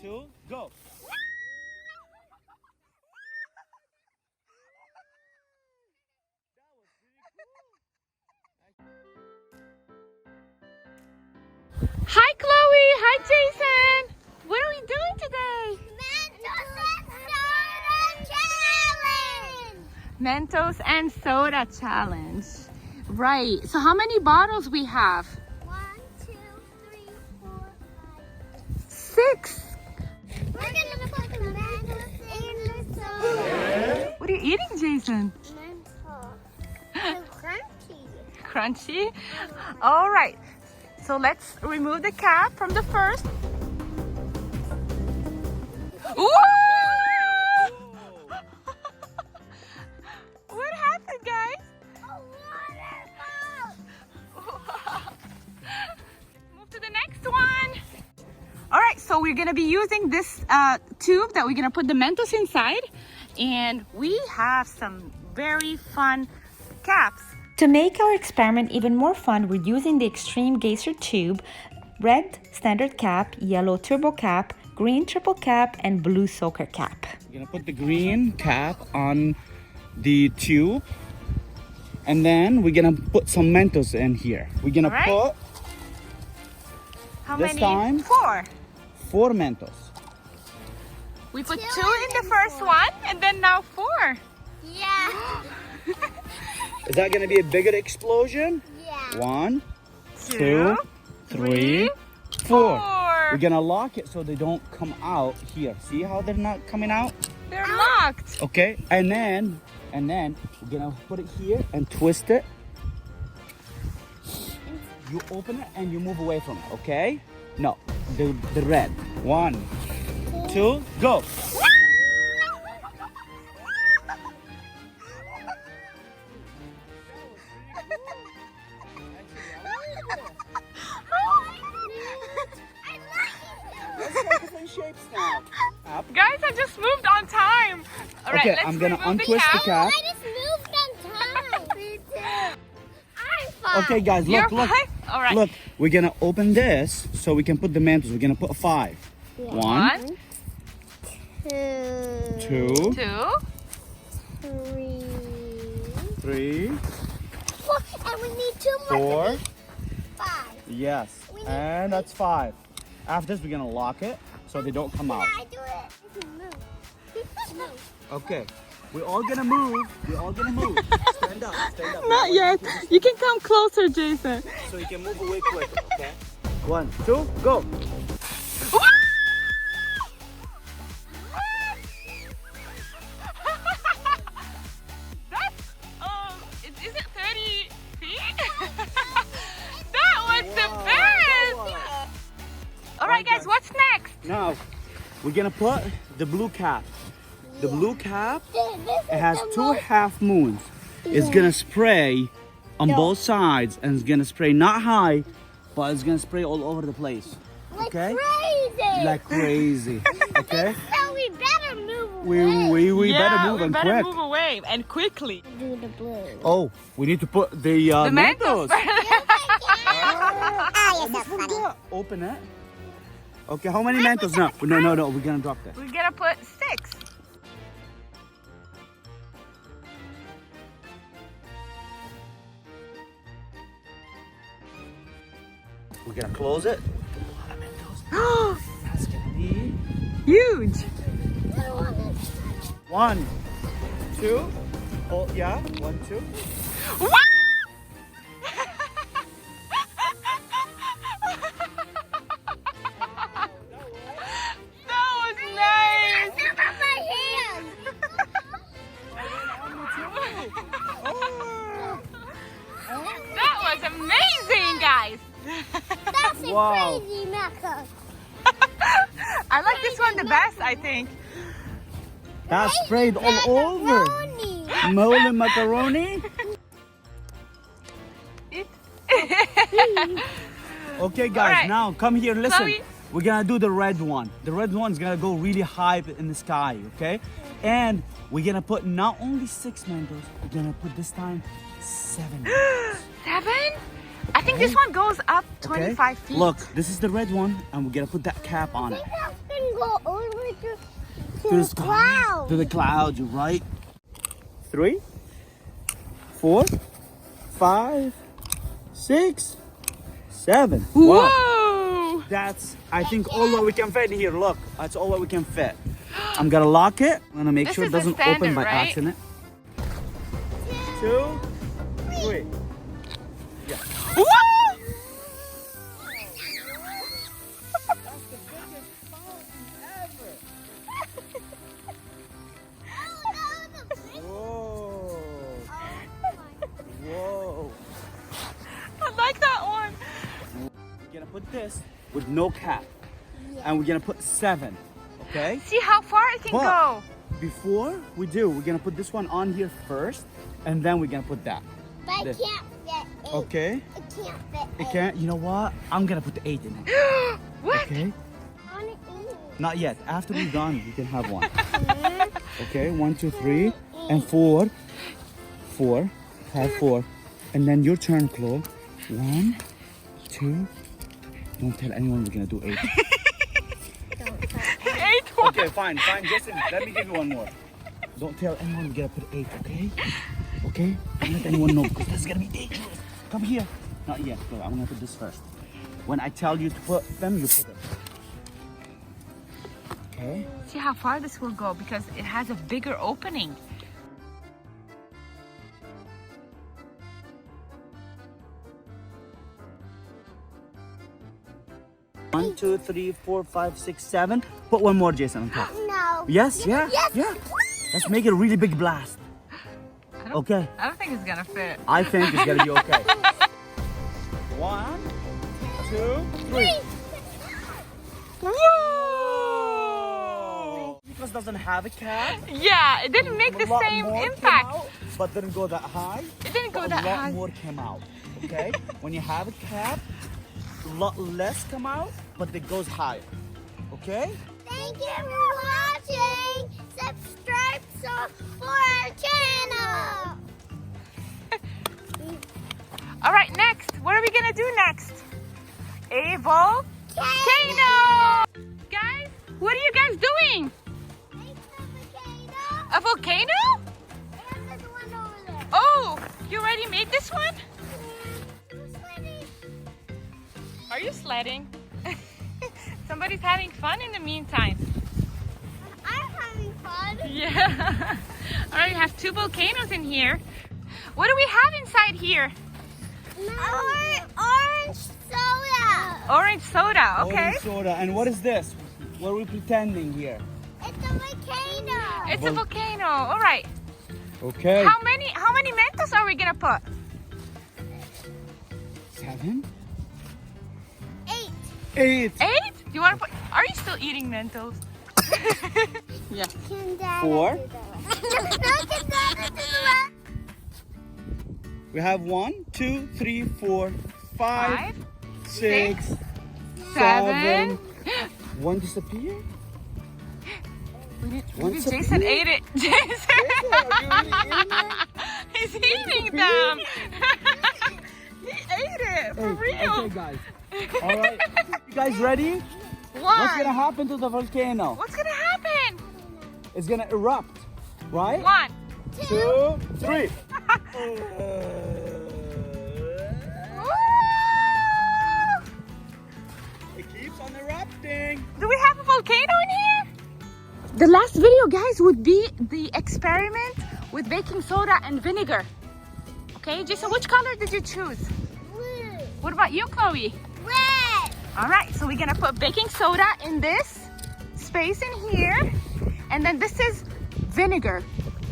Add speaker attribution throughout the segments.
Speaker 1: 2, go.
Speaker 2: Hi, Chloe. Hi, Jason. What are we doing today?
Speaker 3: Mentos and Soda Challenge.
Speaker 2: Mentos and Soda Challenge. Right. So how many bottles we have?
Speaker 3: 1, 2, 3, 4, 5.
Speaker 2: 6.
Speaker 3: We're gonna put the Mentos in the soda.
Speaker 2: What are you eating, Jason?
Speaker 3: Mentos. So crunchy.
Speaker 2: Crunchy? All right. So let's remove the cap from the first. Ooh! What happened, guys?
Speaker 3: A waterfall.
Speaker 2: Move to the next one. All right, so we're gonna be using this tube that we're gonna put the Mentos inside, and we have some very fun caps.
Speaker 4: To make our experiment even more fun, we're using the Extreme Geyser tube, red standard cap, yellow turbo cap, green triple cap, and blue soaker cap.
Speaker 1: We're gonna put the green cap on the tube, and then we're gonna put some Mentos in here. We're gonna put
Speaker 2: How
Speaker 1: this
Speaker 2: many?
Speaker 1: time
Speaker 2: 4.
Speaker 1: 4 Mentos.
Speaker 2: We put 2 in the first one, and then now 4.
Speaker 3: Yeah.
Speaker 1: Is that gonna be a bigger explosion?
Speaker 3: Yeah.
Speaker 1: 1, 2, 3, 4. We're gonna lock it so they don't come out here. See how they're not coming out?
Speaker 2: They're locked.
Speaker 1: Okay, and then we're gonna put it here and twist it. You open it and you move away from it, okay? No, the red. 1, 2, go. Let's make different shapes now. Up.
Speaker 2: Guys, I just moved on time. All right,
Speaker 1: Okay,
Speaker 2: let's
Speaker 1: I'm gonna
Speaker 2: remove
Speaker 1: untwist the cap.
Speaker 3: I just moved on time. Me too. I'm fine.
Speaker 1: Okay, guys,
Speaker 2: You're
Speaker 1: look, look.
Speaker 2: fine? All right.
Speaker 1: Look, we're gonna open this so we can put the Mentos. We're gonna put 5. 1,
Speaker 2: 1,
Speaker 1: 2,
Speaker 2: 2,
Speaker 3: 3,
Speaker 1: 3,
Speaker 3: 4, and we need 2 more.
Speaker 1: 4.
Speaker 3: 5.
Speaker 1: Yes, and that's 5. After this, we're gonna lock it so they don't come out.
Speaker 3: I do it. Move.
Speaker 1: Okay, we're all gonna move. We're all gonna move. Stand up, stand up.
Speaker 2: Not yet. You can come closer, Jason.
Speaker 1: So you can move away quicker, okay? 1, 2, go.
Speaker 2: Is it 30 feet? That was the best. All right, guys, what's next?
Speaker 1: Now, we're gonna put the blue cap. The blue cap, it has 2 half moons. It's gonna spray on both sides, and it's gonna spray not high, but it's gonna spray all over the place. Okay?
Speaker 3: Crazy.
Speaker 1: Like crazy. Okay?
Speaker 3: So we better move away.
Speaker 1: We better move
Speaker 2: we
Speaker 1: and
Speaker 2: better
Speaker 1: quick.
Speaker 2: move away and quickly.
Speaker 3: Do the blue.
Speaker 1: Oh, we need to put the
Speaker 2: Mentos.
Speaker 1: Mentos.
Speaker 3: Oh, you're so funny.
Speaker 1: Yeah, open it. Okay, how many Mentos? No, no, we're gonna drop this.
Speaker 2: We're gonna put 6.
Speaker 1: We're gonna close it. A lot of Mentos. That's gonna be
Speaker 2: Huge.
Speaker 1: 1, 2. Oh, yeah, 1, 2.
Speaker 2: Wow! That was nice.
Speaker 3: Look at my hand.
Speaker 2: That was amazing, guys.
Speaker 3: That's a
Speaker 1: Wow.
Speaker 3: crazy method.
Speaker 2: I like this one the best, I think.
Speaker 1: That sprayed all over.
Speaker 3: Macaroni.
Speaker 1: Mole macaroni. Okay, guys,
Speaker 2: Alright.
Speaker 1: now come here. Listen,
Speaker 2: Chloe.
Speaker 1: we're gonna do the red one. The red one's gonna go really high in the sky, okay? And we're gonna put not only 6 Mentos, we're gonna put this time 7.
Speaker 2: 7? I think this one goes up 25 feet.
Speaker 1: Look, this is the red one, and we're gonna put that cap on it.
Speaker 3: Think how go all the way
Speaker 1: To the sky.
Speaker 3: clouds.
Speaker 1: To the clouds, you're right. 3, 4, 5, 6, 7.
Speaker 2: Whoa!
Speaker 1: That's, I think, all what we can fit here. Look, that's all what we can fit. I'm gonna lock it. I'm gonna make
Speaker 2: This
Speaker 1: sure it
Speaker 2: is the
Speaker 1: doesn't
Speaker 2: standard,
Speaker 1: open by
Speaker 2: right?
Speaker 1: accident. 2, 3. Yeah.
Speaker 2: Whoa!
Speaker 1: That's the biggest fountain ever. Whoa. Whoa.
Speaker 2: I like that one.
Speaker 1: We're gonna put this with no cap. And we're gonna put 7. Okay?
Speaker 2: See how far it can
Speaker 1: But
Speaker 2: go.
Speaker 1: before we do, we're gonna put this one on here first, and then we're gonna put that.
Speaker 3: But I
Speaker 1: This.
Speaker 3: can't fit 8.
Speaker 1: Okay?
Speaker 3: I can't fit 8.
Speaker 1: It can't. You know what? I'm gonna put the 8 in it.
Speaker 2: What?
Speaker 1: Okay?
Speaker 3: On it is.
Speaker 1: Not yet. After we're done, you can have one. Okay? 1, 2, 3, and 4. 4. Have 4. And then your turn, Chloe. 1, 2. Don't tell anyone we're gonna do 8.
Speaker 2: Eight one.
Speaker 1: Okay, fine, Jason, let me give you one more. Don't tell anyone we're gonna put 8, okay? Okay? Don't let anyone know because this is gonna be dangerous. Come here. Not yet, go. I'm gonna put this first. When I tell you to put them, you put them. Okay?
Speaker 2: See how far this will go because it has a bigger opening.
Speaker 1: One, 2, 3, 4, 5, 6, 7. Put one more, Jason, on top.
Speaker 3: No.
Speaker 1: Yes, yeah,
Speaker 3: Yes.
Speaker 1: yeah. Let's make it a really big blast. Okay,
Speaker 2: I don't think it's gonna fit.
Speaker 1: I think it's gonna be okay. 1, 2, 3.
Speaker 2: Whoa!
Speaker 1: Because it doesn't have a cap.
Speaker 2: Yeah, it didn't make the
Speaker 1: A lot
Speaker 2: same
Speaker 1: more came
Speaker 2: impact.
Speaker 1: out, but didn't go that high.
Speaker 2: It didn't go
Speaker 1: But
Speaker 2: that
Speaker 1: a lot
Speaker 2: high.
Speaker 1: more came out. Okay? When you have a cap, a lot less come out, but it goes higher. Okay?
Speaker 3: Thank you for watching. Subscribe for our channel.
Speaker 2: All right, next. What are we gonna do next? A volcano. Guys, what are you guys doing? A volcano?
Speaker 3: And there's one over there.
Speaker 2: Oh, you already made this one? Are you sledding? Somebody's having fun in the meantime.
Speaker 3: I'm having fun.
Speaker 2: Yeah. All right, we have 2 volcanoes in here. What do we have inside here?
Speaker 3: Orange soda.
Speaker 2: Orange soda, okay.
Speaker 1: Orange soda. And what is this? What are we pretending here?
Speaker 3: It's a volcano.
Speaker 2: It's a volcano. All right.
Speaker 1: Okay.
Speaker 2: How many Mentos are we gonna put?
Speaker 1: 7?
Speaker 3: 8.
Speaker 1: 8.
Speaker 2: 8? You wanna put? Are you still eating Mentos? Yeah.
Speaker 3: Can Dad
Speaker 1: 4.
Speaker 3: do that?
Speaker 1: We have 1, 2, 3, 4, 5,
Speaker 2: 5,
Speaker 1: 6,
Speaker 2: 7.
Speaker 1: 1 disappear? Once
Speaker 2: Jason
Speaker 1: a
Speaker 2: ate it. Jason. He's eating them. He ate it for real.
Speaker 1: Okay, guys. All right. You guys ready? What's
Speaker 2: One.
Speaker 1: gonna happen to the volcano?
Speaker 2: What's gonna happen?
Speaker 1: It's gonna erupt, right?
Speaker 2: 1.
Speaker 1: 2, 3. It keeps on erupting.
Speaker 2: Do we have a volcano in here? The last video, guys, would be the experiment with baking soda and vinegar. Okay, Jason, which color did you choose?
Speaker 3: Blue.
Speaker 2: What about you, Chloe?
Speaker 3: Red.
Speaker 2: All right, so we're gonna put baking soda in this space in here. And then this is vinegar.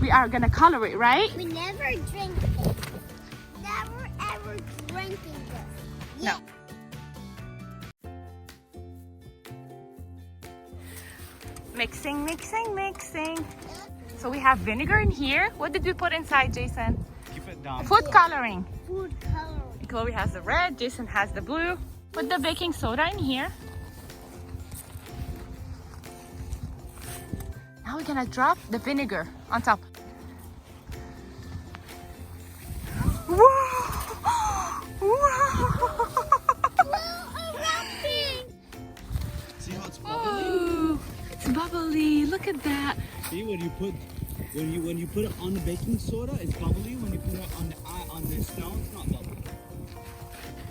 Speaker 2: We are gonna color it, right?
Speaker 3: We never drink it. Never ever drinking this.
Speaker 2: No. Mixing, mixing, mixing. So we have vinegar in here. What did we put inside, Jason?
Speaker 1: Keep it down.
Speaker 2: Food coloring.
Speaker 3: Food coloring.
Speaker 2: Chloe has the red, Jason has the blue. Put the baking soda in here. Now we're gonna drop the vinegar on top. Whoa! Whoa!
Speaker 1: See how it's
Speaker 2: Ooh. look at that.
Speaker 1: See when you put it on the baking soda, it's bubbly. When you put it on the stone, it's not bubbly.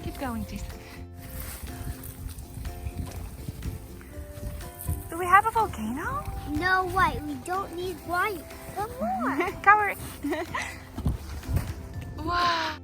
Speaker 2: Keep going, Jason. Do we have a volcano?
Speaker 3: No white. We don't need white. Come on.
Speaker 2: Cover it. Wow.